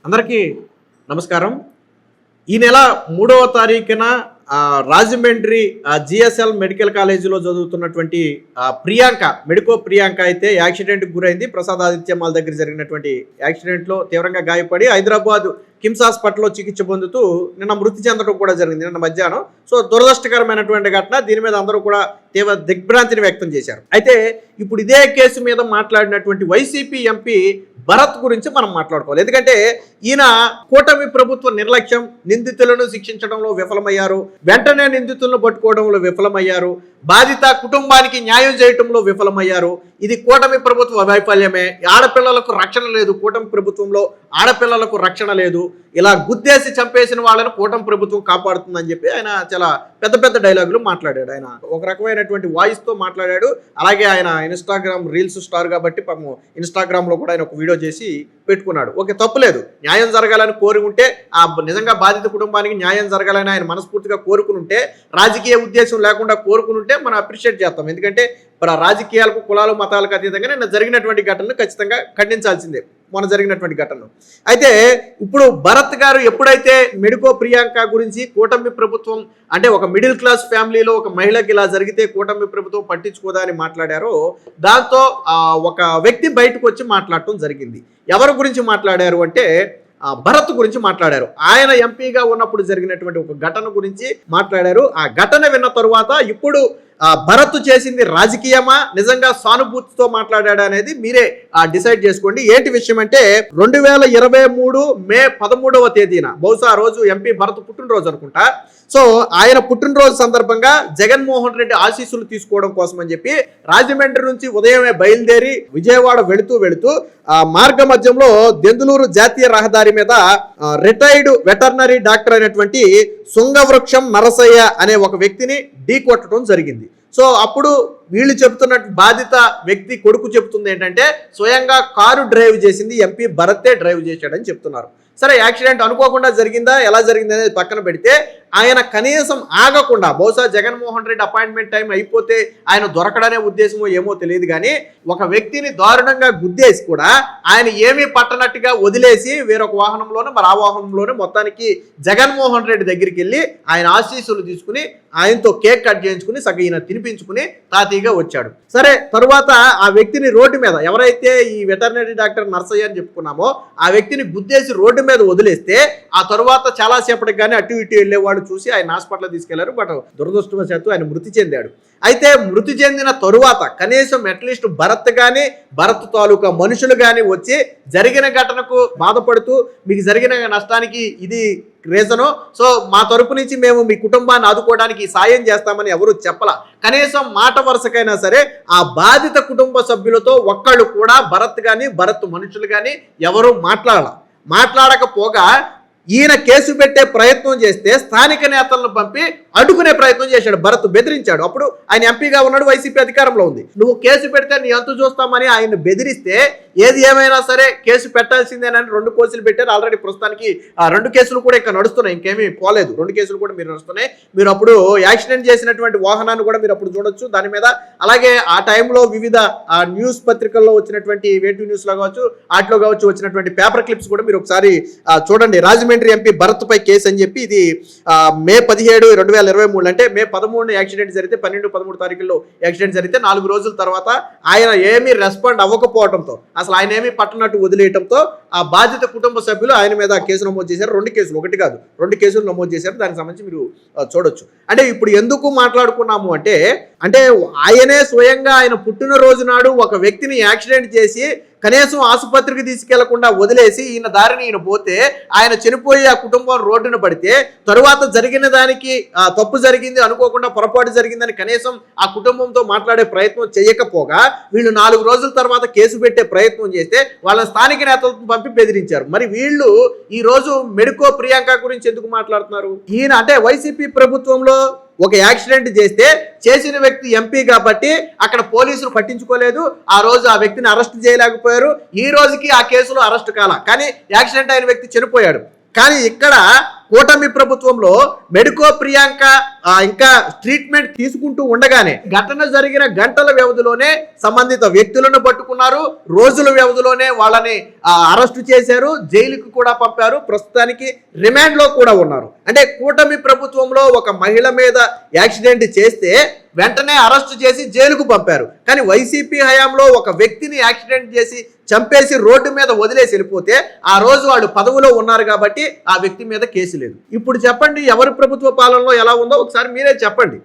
అందరికీ నమస్కారం. ఈ నెల 3వ తారీఖున రాజమండ్రి జిఎస్ఎల్ మెడికల్ కాలేజీలో చదువుతున్నటువంటి మెడికో ప్రియాంక అయితే యాక్సిడెంట్కి గురైంది. ప్రసాద్ ఆదిత్య మాల్ దగ్గర జరిగినటువంటి యాక్సిడెంట్లో తీవ్రంగా గాయపడి హైదరాబాద్ కిమ్స్ హాస్పిటల్లో చికిత్స పొందుతూ నిన్న మృతి చెందడం కూడా జరిగింది నిన్న మధ్యాహ్నం. సో దురదృష్టకరమైనటువంటి ఘటన. దీని మీద అందరూ కూడా తీవ్ర దిగ్భ్రాంతిని వ్యక్తం చేశారు. అయితే ఇప్పుడు ఇదే కేసు మీద మాట్లాడినటువంటి వైసీపీ ఎంపీ భరత్ గురించి మనం మాట్లాడుకోవాలి. ఎందుకంటే ఈయన కూటమి ప్రభుత్వ నిర్లక్ష్యం, నిందితులను శిక్షించడంలో విఫలమయ్యారు, వెంటనే నిందితులను పట్టుకోవడంలో విఫలమయ్యారు, బాధిత కుటుంబానికి న్యాయం చేయటంలో విఫలమయ్యారు. ఇది కూటమి ప్రభుత్వ వైఫల్యమే. ఆడపిల్లలకు రక్షణ లేదు, కూటమి ప్రభుత్వంలో ఆడపిల్లలకు రక్షణ లేదు. ఇలా గుద్దేసి చంపేసిన వాళ్ళను కూటమి ప్రభుత్వం కాపాడుతుందని చెప్పి ఆయన చాలా పెద్ద పెద్ద డైలాగులు మాట్లాడాడు. ఆయన ఒక రకమైనటువంటి వాయిస్తో మాట్లాడాడు. అలాగే ఆయన ఇన్స్టాగ్రామ్ రీల్స్ స్టార్ కాబట్టి పాపం ఇన్స్టాగ్రామ్లో కూడా ఆయన ఒక వీడియో చేసి పెట్టుకున్నాడు. ఓకే, తప్పులేదు. న్యాయం జరగాలని కోరుకుంటే, నిజంగా బాధిత కుటుంబానికి న్యాయం జరగాలని ఆయన మనస్ఫూర్తిగా కోరుకునుంటే, రాజకీయ ఉద్దేశం లేకుండా కోరుకునుంటే మనం అప్రిషియేట్ చేస్తాం. ఎందుకంటే రాజకీయాలకు, కులాలు, మతాలకు అతీతంగా నిన్న జరిగినటువంటి ఘటనను ఖచ్చితంగా ఖండించాల్సిందే, మొన్న జరిగినటువంటి ఘటనను. అయితే ఇప్పుడు భరత్ గారు ఎప్పుడైతే మెడికో ప్రియాంక గురించి కూటమి ప్రభుత్వం అంటే ఒక మిడిల్ క్లాస్ ఫ్యామిలీలో ఒక మహిళకి ఇలా జరిగితే కూటమి ప్రభుత్వం పట్టించుకోదా అని మాట్లాడారో, దాంతో ఒక వ్యక్తి బయటకు వచ్చి మాట్లాడటం జరిగింది. ఎవరి గురించి మాట్లాడారు అంటే భరత్ గురించి మాట్లాడారు. ఆయన ఎంపీగా ఉన్నప్పుడు జరిగినటువంటి ఒక ఘటన గురించి మాట్లాడారు. ఆ ఘటన విన్న తరువాత ఇప్పుడు భరత్ చేసింది రాజకీయమా, నిజంగా సానుభూతితో మాట్లాడాడు అనేది మీరే డిసైడ్ చేసుకోండి. ఏంటి విషయం అంటే 2023 మే 13వ తేదీన, బహుశా ఆ రోజు ఎంపీ భరత్ పుట్టినరోజు అనుకుంటా. సో ఆయన పుట్టినరోజు సందర్భంగా జగన్మోహన్ రెడ్డి ఆశీస్సులు తీసుకోవడం కోసం అని చెప్పి రాజమండ్రి నుంచి ఉదయమే బయలుదేరి విజయవాడ వెళుతూ మార్గ మధ్యంలో దెందులూరు జాతీయ రహదారి మీద రిటైర్డ్ వెటర్నరీ డాక్టర్ అయినటువంటి శృంగవృక్షం నరసయ్య అనే ఒక వ్యక్తిని ఢీకొట్టడం జరిగింది. సో అప్పుడు వీళ్ళు చెప్తున్నట్టు బాధిత వ్యక్తి కొడుకు చెప్తుంది ఏంటంటే, స్వయంగా కారు డ్రైవ్ చేసింది ఎంపీ భరతే డ్రైవ్ చేశాడని చెప్తున్నారు. సరే, యాక్సిడెంట్ అనుకోకుండా జరిగిందా, ఎలా జరిగింది అనేది పక్కన పెడితే, ఆయన కనీసం ఆగకుండా, బహుశా జగన్మోహన్ రెడ్డి అపాయింట్మెంట్ టైం అయిపోతే ఆయన దొరకడనే ఉద్దేశమో ఏమో తెలియదు కానీ, ఒక వ్యక్తిని దారుణంగా గుద్దేసి కూడా ఆయన ఏమీ పట్టనట్టుగా వదిలేసి వేరొక వాహనంలోనే, మరి ఆ వాహనంలోనే మొత్తానికి జగన్మోహన్ రెడ్డి దగ్గరికి వెళ్ళి ఆయన ఆశీస్సులు తీసుకుని ఆయనతో కేక్ కట్ చేయించుకుని సగం ఈయన తినిపించుకుని తాతీగా వచ్చాడు. సరే, తరువాత ఆ వ్యక్తిని రోడ్డు మీద, ఎవరైతే ఈ వెటర్నరీ డాక్టర్ నర్సయ్య అని చెప్పుకున్నామో ఆ వ్యక్తిని గుద్దేసి రోడ్డు మీద వదిలేస్తే, ఆ తరువాత చాలాసేపటికి కానీ అటు ఇటు వెళ్ళేవాడు చూసి ఆయన హాస్పిటల్ తీసుకెళ్లారు. బట్ దురదృష్టవశాత్తు ఆయన మృతి చెందాడు. అయితే మృతి చెందిన తరువాత కనీసం అట్లీస్ట్ భరత్ కానీ, భరత్ తాలూకా మనుషులు కానీ వచ్చి జరిగిన ఘటనకు బాధపడుతూ, మీకు జరిగిన నష్టానికి ఇది రీజను, సో మా తరపు నుంచి మేము మీ కుటుంబాన్ని ఆదుకోవడానికి సాయం చేస్తామని ఎవరు చెప్పలా. కనీసం మాట వరుసకైనా సరే ఆ బాధిత కుటుంబ సభ్యులతో ఒక్కళ్ళు కూడా భరత్ కానీ, భరత్ మనుషులు కానీ ఎవరు మాట్లాడకపోగా ఈయన కేసు పెట్టే ప్రయత్నం చేస్తే స్థానిక నేతలను పంపి అడ్డుకునే ప్రయత్నం చేశాడు. భరత్ బెదిరించాడు. అప్పుడు ఆయన ఎంపీగా ఉన్నాడు, వైసీపీ అధికారంలో ఉంది. నువ్వు కేసు పెడితే నీ అంతు చూస్తామని ఆయన బెదిరిస్తే, ఏది ఏమైనా సరే కేసు పెట్టాల్సిందేనని 2 కేసులు పెట్టారు. ఆల్రెడీ ప్రస్తుతానికి 2 కేసులు కూడా ఇక్కడ నడుస్తున్నాయి, ఇంకేమీ పోలేదు. 2 కేసులు కూడా మీరు నడుస్తున్నాయి. మీరు అప్పుడు యాక్సిడెంట్ చేసినటువంటి వాహనాన్ని కూడా మీరు అప్పుడు చూడొచ్చు దాని మీద. అలాగే ఆ టైంలో వివిధ న్యూస్ పత్రికల్లో వచ్చినటువంటి వేటు న్యూస్లో కావచ్చు, వాటిలో కావచ్చు వచ్చినటువంటి పేపర్ క్లిప్స్ కూడా మీరు ఒకసారి చూడండి. రాజమండ్రి ఎంపీ భరత్ పై కేసు అని చెప్పి, ఇది మే 17, 2023 అంటే మే 13 యాక్సిడెంట్ జరిగితే 12, 13 తారీఖుల్లో యాక్సిడెంట్ జరిగితే 4 రోజుల తర్వాత ఆయన ఏమీ రెస్పాండ్ అవ్వకపోవడంతో, అసలు ఆయన ఏమీ పట్టనట్టు వదిలేయడంతో ఆ బాధిత కుటుంబ సభ్యులు ఆయన మీద కేసు నమోదు చేశారు. 2 కేసులు, ఒకటి కాదు 2 కేసులు నమోదు చేశారు. దానికి సంబంధించి మీరు చూడొచ్చు. అంటే ఇప్పుడు ఎందుకు మాట్లాడుకున్నాము అంటే ఆయనే స్వయంగా ఆయన పుట్టినరోజు నాడు ఒక వ్యక్తిని యాక్సిడెంట్ చేసి కనీసం ఆసుపత్రికి తీసుకెళ్లకుండా వదిలేసి ఈయన దారిని ఈయన పోతే, ఆయన చనిపోయి ఆ కుటుంబం రోడ్డున పడితే, తరువాత జరిగిన దానికి తప్పు జరిగింది, అనుకోకుండా పొరపాటు జరిగిందని కనీసం ఆ కుటుంబంతో మాట్లాడే ప్రయత్నం చేయకపోగా వీళ్ళు 4 రోజుల తర్వాత కేసు పెట్టే ప్రయత్నం చేస్తే వాళ్ళ స్థానిక నేతలను పంపి బెదిరించారు. మరి వీళ్ళు ఈ రోజు మెడికో ప్రియాంక గురించి ఎందుకు మాట్లాడుతున్నారు? ఈయన అంటే వైసీపీ ప్రభుత్వంలో ఒక యాక్సిడెంట్ చేస్తే చేసిన వ్యక్తి ఎంపీ కాబట్టి అక్కడ పోలీసులు పట్టించుకోలేదు. ఆ రోజు ఆ వ్యక్తిని అరెస్ట్ చేయలేకపోయారు. ఈ రోజుకి ఆ కేసులో అరెస్ట్ కాల, కానీ యాక్సిడెంట్ అయిన వ్యక్తి చనిపోయాడు. కానీ ఇక్కడ కూటమి ప్రభుత్వంలో మెడికో ప్రియాంక ఇంకా ట్రీట్మెంట్ తీసుకుంటూ ఉండగానే ఘటన జరిగిన గంటల వ్యవధిలోనే సంబంధిత వ్యక్తులను పట్టుకున్నారు, రోజుల వ్యవధిలోనే వాళ్ళని అరెస్టు చేశారు, జైలుకు కూడా పంపారు, ప్రస్తుతానికి రిమాండ్ లో కూడా ఉన్నారు. అంటే కూటమి ప్రభుత్వంలో ఒక మహిళ మీద యాక్సిడెంట్ చేస్తే వెంటనే అరెస్టు చేసి జైలుకు పంపారు. కానీ వైసీపీ హయాంలో ఒక వ్యక్తిని యాక్సిడెంట్ చేసి చంపేసి రోడ్డు మీద వదిలేసి వెళ్ళిపోతే ఆ రోజు వాళ్ళు పదవిలో ఉన్నారు కాబట్టి ఆ వ్యక్తి మీద కేసు లేదు. ఇప్పుడు చెప్పండి, ఎవరి ప్రభుత్వ పాలనలో ఎలా ఉందో ఒకసారి మీరే చెప్పండి.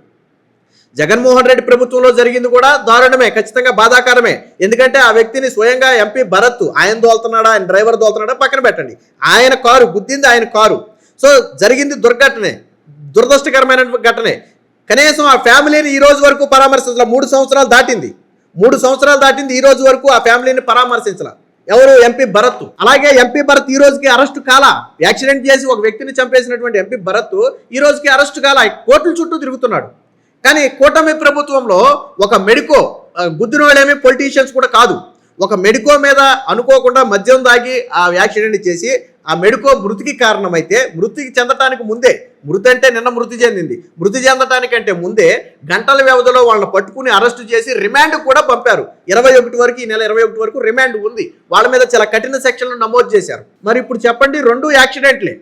జగన్మోహన్ రెడ్డి ప్రభుత్వంలో జరిగింది కూడా దారుణమే, ఖచ్చితంగా బాధాకరమే. ఎందుకంటే ఆ వ్యక్తిని స్వయంగా ఎంపీ భరత్ ఆయన దోలుతున్నాడా, ఆయన డ్రైవర్ దోలుతున్నాడా పక్కన పెట్టండి, ఆయన కారు గుద్దింది, ఆయన కారు. సో జరిగింది దుర్ఘటనే, దురదృష్టకరమైన ఘటనే. కనీసం ఆ ఫ్యామిలీని ఈ రోజు వరకు పరామర్శించాల. 3 సంవత్సరాలు దాటింది, 3 సంవత్సరాలు దాటింది, ఈ రోజు వరకు ఆ ఫ్యామిలీని పరామర్శించాల. ఎవరు? ఎంపీ భరత్. అలాగే ఎంపీ భరత్ ఈ రోజుకి అరెస్టు కాలా. యాక్సిడెంట్ చేసి ఒక వ్యక్తిని చంపేసినటువంటి ఎంపీ భరత్ ఈ రోజుకి అరెస్టు కాలా, కోర్టుల చుట్టూ తిరుగుతున్నాడు. కానీ కూటమి ప్రభుత్వంలో ఒక మెడికో గుద్దిన వాళ్ళేమీ పొలిటీషియన్స్ కూడా కాదు, ఒక మెడికో మీద అనుకోకుండా మద్యం దాగి ఆ యాక్సిడెంట్ చేసి ఆ మెడికో మృతికి కారణమైతే, మృతికి చెందటానికి ముందే, మృతి అంటే నిన్న మృతి చెందింది, మృతి చెందటానికంటే ముందే గంటల వ్యవధిలో వాళ్ళని పట్టుకుని అరెస్టు చేసి రిమాండ్ కూడా పంపారు. 21 వరకు, ఈ నెల 21 వరకు రిమాండ్ ఉంది. వాళ్ళ మీద చాలా కఠిన సెక్షన్లు నమోదు చేశారు. మరి ఇప్పుడు చెప్పండి, 2 యాక్సిడెంట్లే.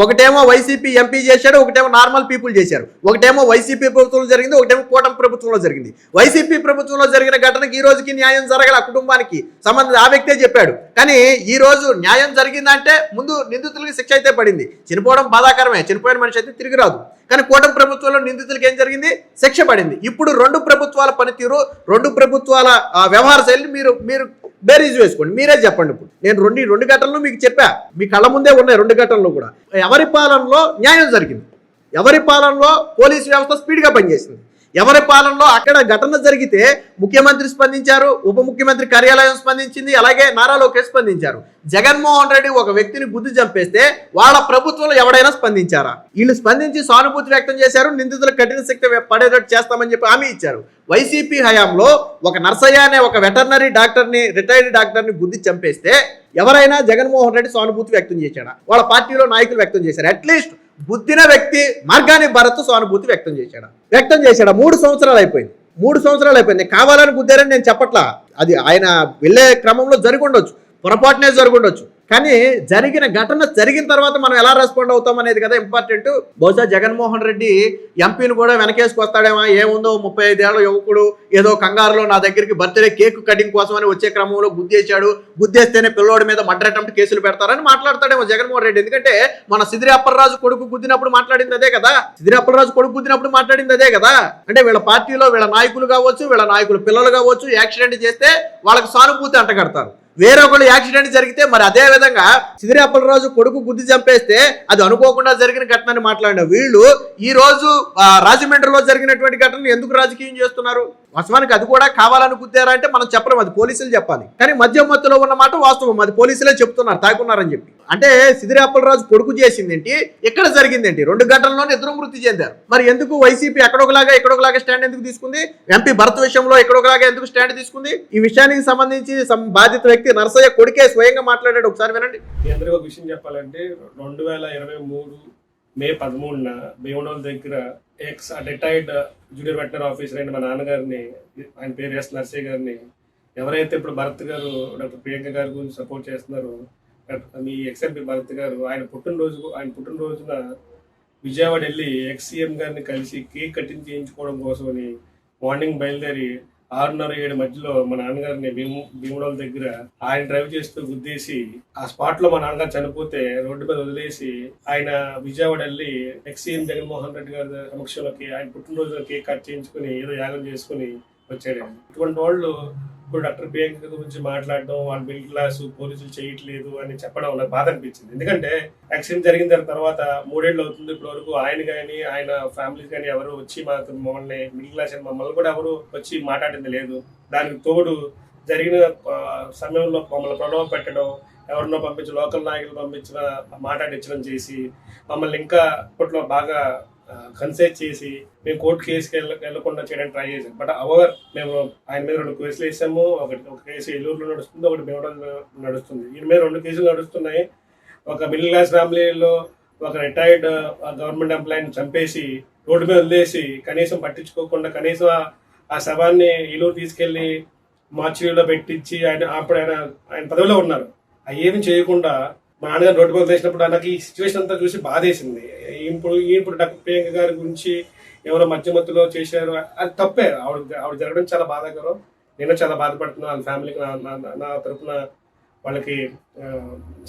ఒకటేమో వైసీపీ ఎంపీ చేశాడు, ఒకటేమో నార్మల్ పీపుల్ చేశారు. ఒకటేమో వైసీపీ ప్రభుత్వంలో జరిగింది, ఒకటేమో కూటమి ప్రభుత్వంలో జరిగింది. వైసీపీ ప్రభుత్వంలో జరిగిన ఘటనకి ఈ రోజుకి న్యాయం జరగల, కుటుంబానికి సంబంధించి ఆ వ్యక్తే చెప్పాడు. కానీ ఈ రోజు న్యాయం జరిగిందంటే ముందు నిందితులకి శిక్ష అయితే పడింది. చనిపోవడం బాధాకరమే, చనిపోయిన మనిషి అయితే తిరిగి రాదు. కానీ కూటమి ప్రభుత్వంలో నిందితులకి ఏం జరిగింది? శిక్ష పడింది. ఇప్పుడు 2 ప్రభుత్వాల పనితీరు, 2 ప్రభుత్వాల వ్యవహార శైలిని మీరు బేరీజ్ వేసుకోండి, మీరే చెప్పండి. ఇప్పుడు నేను రెండు ఘటనలు మీకు చెప్పా, మీ కళ్ళ ముందే ఉన్నాయి 2 ఘటనలు కూడా. ఎవరి పాలనలో న్యాయం జరిగింది, ఎవరి పాలనలో పోలీసు వ్యవస్థ స్పీడ్గా పనిచేసింది, ఎవరి పాలనలో అక్కడ ఘటన జరిగితే ముఖ్యమంత్రి స్పందించారు, ఉప ముఖ్యమంత్రి కార్యాలయం స్పందించింది, అలాగే నారా లోకేష్ స్పందించారు. జగన్మోహన్ రెడ్డి ఒక వ్యక్తిని గుద్ది చంపేస్తే వాళ్ళ ప్రభుత్వంలో ఎవడైనా స్పందించారా? వీళ్ళు స్పందించి సానుభూతి వ్యక్తం చేశారు, నిందితులకు కఠిన శిక్ష పడేటట్టు చేస్తామని చెప్పి హామీ ఇచ్చారు. వైసీపీ హయాంలో ఒక నర్సయ్య అనే ఒక వెటర్నరీ డాక్టర్ని, రిటైర్డ్ డాక్టర్ని గుద్ది చంపేస్తే ఎవరైనా జగన్మోహన్ రెడ్డి సానుభూతి వ్యక్తం చేశాడా? వాళ్ళ పార్టీలో నాయకులు వ్యక్తం చేశారు. అట్లీస్ట్ బుద్ధిన వ్యక్తి మార్గాని భరత్ సానుభూతి వ్యక్తం చేశాడా? 3 సంవత్సరాలు అయిపోయింది, 3 సంవత్సరాలు అయిపోయింది. కావాలని గుద్దారని నేను చెప్పట్లా, అది ఆయన వెళ్ళే క్రమంలో జరిగి ఉండొచ్చు, పొరపాటునే జరిగి ఉండొచ్చు. కానీ జరిగిన ఘటన జరిగిన తర్వాత మనం ఎలా రెస్పాండ్ అవుతాం అనేది కదా ఇంపార్టెంట్. బహుశా జగన్మోహన్ రెడ్డి ఎంపీని కూడా వెనకేసుకొస్తాడేమో, ఏముందో 35 ఏళ్ల యువకుడు ఏదో కంగారులో నా దగ్గరికి బర్త్డే కేక్ కటింగ్ కోసం అని వచ్చే క్రమంలో గుద్దేశాడు, గుద్దేస్తేనే పిల్లోడి మీద మర్డర్ అటెంప్ట్ కేసులు పెడతారని మాట్లాడతాడేమో జగన్మోహన్ రెడ్డి. ఎందుకంటే మన సిదిరి అప్పలరాజు కొడుకు గుద్దినప్పుడు మాట్లాడింది అదే కదా, సిదిరి అప్పలరాజు కొడుకు గుద్దినప్పుడు మాట్లాడింది అదే కదా. అంటే వీళ్ళ పార్టీలో వీళ్ళ నాయకులు కావచ్చు, వీళ్ళ నాయకులు పిల్లలు కావచ్చు, యాక్సిడెంట్ చేస్తే వాళ్ళకి సానుభూతి అంటగడతారు. వేరొకళ్ళు యాక్సిడెంట్ జరిగితే మరి అదే విధంగా సిదిరి అప్పలరాజు కొడుకు గుద్ది చంపేస్తే అది అనుకోకుండా జరిగిన ఘటనని మాట్లాడిన వీళ్ళు ఈ రోజు రాజమండ్రిలో జరిగినటువంటి ఘటనను ఎందుకు రాజకీయం చేస్తున్నారు? వాస్తవానికి అది కూడా కావాలని గుద్దారా అంటే మనం చెప్పలేం, అది పోలీసులు చెప్పాలి. కానీ మద్యం మత్తులో ఉన్న మాట వాస్తవం, అది పోలీసులే చెప్తున్నారు తాగున్నారని చెప్పి. అంటే సిదిరి అప్పలరాజు కొడుకు చేసిందేంటి, ఎక్కడ జరిగిందేంటి? 2 ఘటనల్లోనే 2 మృతి చెందారు. మరి ఎందుకు వైసీపీ ఎక్కడొకలాగా స్టాండ్ ఎందుకు తీసుకుంది? ఎంపీ భరత్ విషయంలో ఎక్కడొకలాగా ఎందుకు స్టాండ్ తీసుకుంది? ఈ విషయానికి సంబంధించి బాధిత వ్యక్తి నర్సయ్య కొడుకే స్వయంగా మాట్లాడాడు, ఒకసారి వినండి. అందరికీ ఒక విషయం చెప్పాలంటే 2023 మే 13న భీమడోల్ దగ్గర X retired junior veterinary officer అయిన మా నాన్నగారిని, ఆయన పేరు ఎస్ నర్సయ్య గారిని, ఎవరైతే ఇప్పుడు భరత్ గారు డాక్టర్ ప్రియాంక గారి గురించి సపోర్ట్ చేస్తున్నారో మీ ఎక్స్ఎంపీ భరత్ గారు, ఆయన పుట్టినరోజున విజయవాడ వెళ్ళి ఎక్స్ సీఎం గారిని కలిసి కేక్ కటింగ్ చేయించుకోవడం కోసమని మార్నింగ్ బయలుదేరి 6:30-7 మధ్యలో మా నాన్నగారిని భీమడోల్ దగ్గర ఆయన డ్రైవ్ చేస్తూ గుద్దేసి ఆ స్పాట్ లో మా నాన్నగారు చనిపోతే రోడ్డు మీద వదిలేసి ఆయన విజయవాడ వెళ్ళి ఎక్స్ సీఎం జగన్మోహన్ రెడ్డి గారి సమక్షంలోకి ఆయన పుట్టినరోజున కేక్ కట్ చేయించుకుని ఏదో యాగం చేసుకుని వచ్చాడు. ఇటువంటి వాళ్ళు ఇప్పుడు డాక్టర్ ప్రియాంక గురించి మాట్లాడడం, వాళ్ళ మిడిల్ క్లాస్ పోలీసులు చేయట్లేదు అని చెప్పడం నాకు బాధ అనిపించింది. ఎందుకంటే యాక్సిడెంట్ జరిగిన తర్వాత 3 ఏళ్ళు అవుతుంది, ఇప్పటి వరకు ఆయన కానీ ఆయన ఫ్యామిలీ కానీ ఎవరు వచ్చి మమ్మల్ని మిడిల్ క్లాస్ అని మమ్మల్ని కూడా ఎవరు వచ్చి మాట్లాడింది లేదు. దానికి తోడు జరిగిన సమయంలో మమ్మల్ని ప్రలోభ పెట్టడం, ఎవరినో పంపించి లోకల్ నాయకులు పంపించిన మాట్లాడించడం చేసి మమ్మల్ని ఇంకా అప్పట్లో బాగా కన్సైజ్ చేసి మేము కోర్టు కేసుకి వెళ్లకుండా చేయడానికి ట్రై చేసాం. బట్ అవర్ మేము ఆయన మీద 2 కేసులు వేసాము. ఒక కేసు ఏలూరులో నడుస్తుంది, ఒకటి భీమవరంలో నడుస్తుంది. ఈయన మీద 2 కేసులు నడుస్తున్నాయి. ఒక మిడిల్ క్లాస్ ఫ్యామిలీలో ఒక రిటైర్డ్ గవర్నమెంట్ ఎంప్లాయీని చంపేసి రోడ్డు మీద వదిలేసి కనీసం పట్టించుకోకుండా కనీసం ఆ శవాన్ని ఇల్లు తీసుకెళ్లి మార్చిలో పెట్టించి అప్పుడు ఆయన పదవిలో ఉన్నారు. అవి ఏమి చేయకుండా మా నాన్నగారు రోడ్డు మీద వదిలేసినప్పుడు నాకు ఈ సిచ్యువేషన్ అంతా చూసి బాధేసింది. ఇప్పుడు డాక్టర్ ప్రియాంక గారి గురించి ఎవరో మధ్యమత్తులో చేశారు, అది తప్పే. ఆవిడ జరగడం చాలా బాధాకరం. నేను చాలా బాధపడుతున్నాను. వాళ్ళ ఫ్యామిలీకి నా తరఫున వాళ్ళకి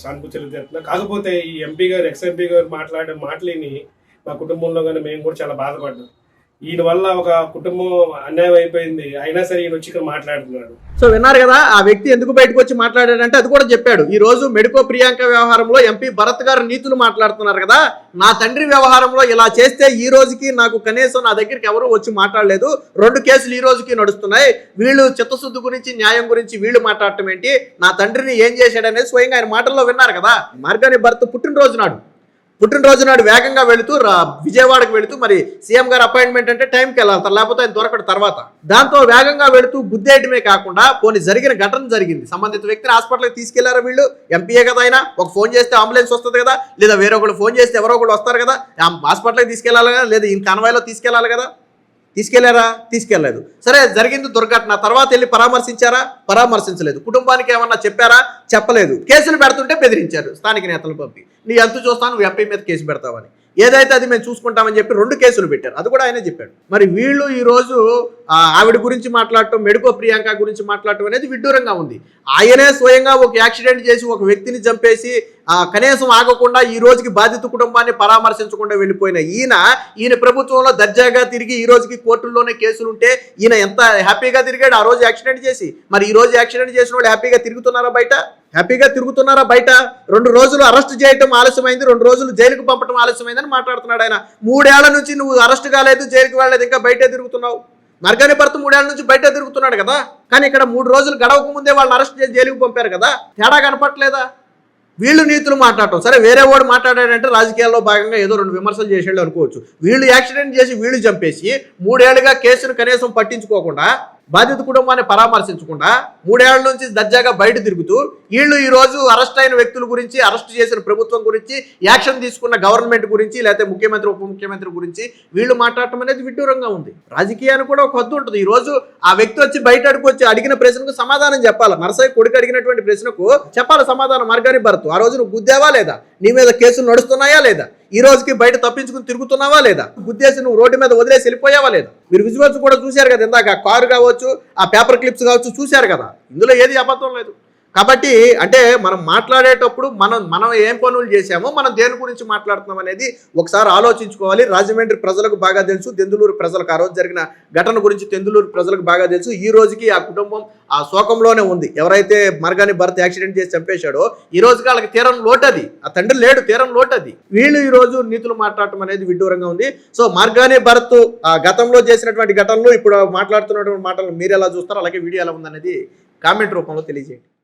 సానుభూతి తెలియజేస్తున్నా. కాకపోతే ఈ ఎంపీ గారు ఎక్స్ ఎంపీ గారు మాట్లాడే మాటలని మా కుటుంబంలో కానీ మేము కూడా చాలా బాధపడ్డాం. ఈయన వల్ల ఒక కుటుంబం అన్యాయం అయిపోయింది, అయినా సరే ఈయన వచ్చి ఇక్కడ మాట్లాడుతున్నాడు. సో విన్నారు కదా, ఆ వ్యక్తి ఎందుకు బయటకు వచ్చి మాట్లాడాడంటే అది కూడా చెప్పాడు. ఈ రోజు మెడికో ప్రియాంక వ్యవహారంలో ఎంపీ భరత్ గారు నీతులు మాట్లాడుతున్నారు కదా, నా తండ్రి వ్యవహారంలో ఇలా చేస్తే ఈ రోజుకి నాకు కనీసం నా దగ్గరికి ఎవరు వచ్చి మాట్లాడలేదు, 2 కేసులు ఈ రోజుకి నడుస్తున్నాయి, వీళ్ళు చిత్తశుద్ధి గురించి న్యాయం గురించి వీళ్ళు మాట్లాడటం ఏంటి, నా తండ్రిని ఏం చేశాడనేది స్వయంగా ఆయన మాటల్లో విన్నారు కదా. మార్గాని భరత్ పుట్టినరోజు నాడు వేగంగా వెళుతూ విజయవాడకు వెళుతూ మరి సీఎం గారు అపాయింట్మెంట్ అంటే టైంకి వెళ్ళాలి, లేకపోతే ఆయన దొరకడు తర్వాత. దాంతో వేగంగా వెళుతూ గుద్దేయటమే కాకుండా పోనీ జరిగిన ఘటన జరిగింది, సంబంధిత వ్యక్తిని హాస్పిటల్కి తీసుకెళ్లారు వీళ్ళు. ఎంపీఏ కదా ఆయన, ఒక ఫోన్ చేస్తే అంబులెన్స్ వస్తుంది కదా, లేదా వేరే ఒకళ్ళు ఫోన్ చేస్తే ఎవరో ఒకళ్ళు వస్తారు కదా, హాస్పిటల్కి తీసుకెళ్లాలి కదా, లేదా ఈయన కన్వాయ్లో తీసుకెళ్లాలి కదా. తీసుకెళ్లారా? తీసుకెళ్లేదు. సరే, జరిగింది దుర్ఘటన. తర్వాత వెళ్ళి పరామర్శించారా? పరామర్శించలేదు. కుటుంబానికి ఏమన్నా చెప్పారా? చెప్పలేదు. కేసులు పెడుతుంటే బెదిరించారు స్థానిక నేతలు పంపి, నీ అంతు చూస్తాను, నువ్వు ఎంపీ మీద కేసు పెడతావని. ఏదైతే అది మేము చూసుకుంటామని చెప్పి 2 కేసులు పెట్టారు. అది కూడా ఆయనే చెప్పాడు. మరి వీళ్ళు ఈరోజు ఆవిడ గురించి మాట్లాడటం, మెడికో ప్రియాంక గురించి మాట్లాడటం అనేది విడ్డూరంగా ఉంది. ఆయనే స్వయంగా ఒక యాక్సిడెంట్ చేసి ఒక వ్యక్తిని చంపేసి కనీసం ఆగకుండా ఈ రోజుకి బాధిత కుటుంబాన్ని పరామర్శించకుండా వెళ్ళిపోయిన ఈయన ప్రభుత్వంలో దర్జాగా తిరిగి ఈ రోజుకి కోర్టుల్లోనే కేసులుంటే ఈయన ఎంత హ్యాపీగా తిరిగాడు ఆ రోజు యాక్సిడెంట్ చేసి. మరి ఈ రోజు యాక్సిడెంట్ చేసిన వాళ్ళు హ్యాపీగా తిరుగుతున్నారా బయట? 2 రోజులు అరెస్ట్ చేయడం ఆలస్యమైంది, 2 రోజులు జైలుకు పంపడం ఆలస్యమైందని మాట్లాడుతున్నాడు ఆయన. 3 ఏళ్ల నుంచి నువ్వు అరెస్ట్ కాలేదు, జైలుకి వెళ్ళలేదు, ఇంకా బయటే తిరుగుతున్నావు. మార్గాని భరత్ 3 ఏళ్ల నుంచి బయట తిరుగుతున్నాడు కదా, కానీ ఇక్కడ 3 రోజులు గడవక ముందే వాళ్ళని అరెస్ట్ చేసి జైలుకు పంపారు కదా. తేడా కనపట్లేదా? వీళ్ళు నీతులు మాట్లాడటం సరే, వేరే వాడు మాట్లాడాడంటే రాజకీయాల్లో భాగంగా ఏదో 2 విమర్శలు చేసేళ్ళు అనుకోవచ్చు. వీళ్ళు యాక్సిడెంట్ చేసి వీళ్ళు చంపేసి 3 ఏళ్లుగా కేసును కనీసం పట్టించుకోకుండా, బాధిత కుటుంబాన్ని పరామర్శించకుండా 3 ఏళ్ల నుంచి దర్జాగా బయట తిరుగుతూ వీళ్ళు ఈ రోజు అరెస్ట్ అయిన వ్యక్తుల గురించి, అరెస్ట్ చేసిన ప్రభుత్వం గురించి, యాక్షన్ తీసుకున్న గవర్నమెంట్ గురించి, లేకపోతే ముఖ్యమంత్రి ఉప ముఖ్యమంత్రి గురించి వీళ్ళు మాట్లాడటం అనేది విడ్డూరంగా ఉంది. రాజకీయానికి కూడా ఒక హద్దు ఉంటుంది. ఈ రోజు ఆ వ్యక్తి వచ్చి బయట వచ్చి అడిగిన ప్రశ్నకు సమాధానం చెప్పాలి. నరసయ్య కొడుకు అడిగినటువంటి ప్రశ్నకు చెప్పాలి సమాధానం. మార్గాని భరత్ ఆ రోజు నువ్వు గుద్దావా లేదా, నీ మీద కేసులు నడుస్తున్నాయా లేదా, ఈ రోజుకి బయట తప్పించుకుని తిరుగుతున్నావా లేదా, గుద్దేసి నువ్వు రోడ్డు మీద వదిలేసి వెళ్ళిపోయావా లేదా. మీరు విజువల్స్ కూడా చూశారు కదా, ఇందాక కారు కావచ్చు, ఆ పేపర్ క్లిప్స్ కావచ్చు, చూశారు కదా. ఇందులో ఏది అబద్ధం లేదు. కాబట్టి అంటే మనం మాట్లాడేటప్పుడు మనం ఏం పనులు చేశామో, మనం దేని గురించి మాట్లాడుతున్నాం అనేది ఒకసారి ఆలోచించుకోవాలి. రాజమండ్రి ప్రజలకు బాగా తెలుసు, దెందులూరు ప్రజలకు ఆ రోజు జరిగిన ఘటన గురించి దెందులూరు ప్రజలకు బాగా తెలుసు. ఈ రోజుకి ఆ కుటుంబం ఆ శోకంలోనే ఉంది. ఎవరైతే మార్గాని భరత్ యాక్సిడెంట్ చేసి చంపేశాడో ఈ రోజుకి వాళ్ళకి తీరం లోటది, ఆ తండ్రి లేడు, తీరం లోటది. వీళ్ళు ఈ రోజు నీతులు మాట్లాడటం అనేది విడ్డూరంగా ఉంది. సో మార్గాని భరత్ గతంలో చేసినటువంటి ఘటనలు, ఇప్పుడు మాట్లాడుతున్నటువంటి మాటలు మీరు ఎలా చూస్తారో, అలాగే వీడియో ఎలా ఉందనేది కామెంట్ రూపంలో తెలియజేయండి.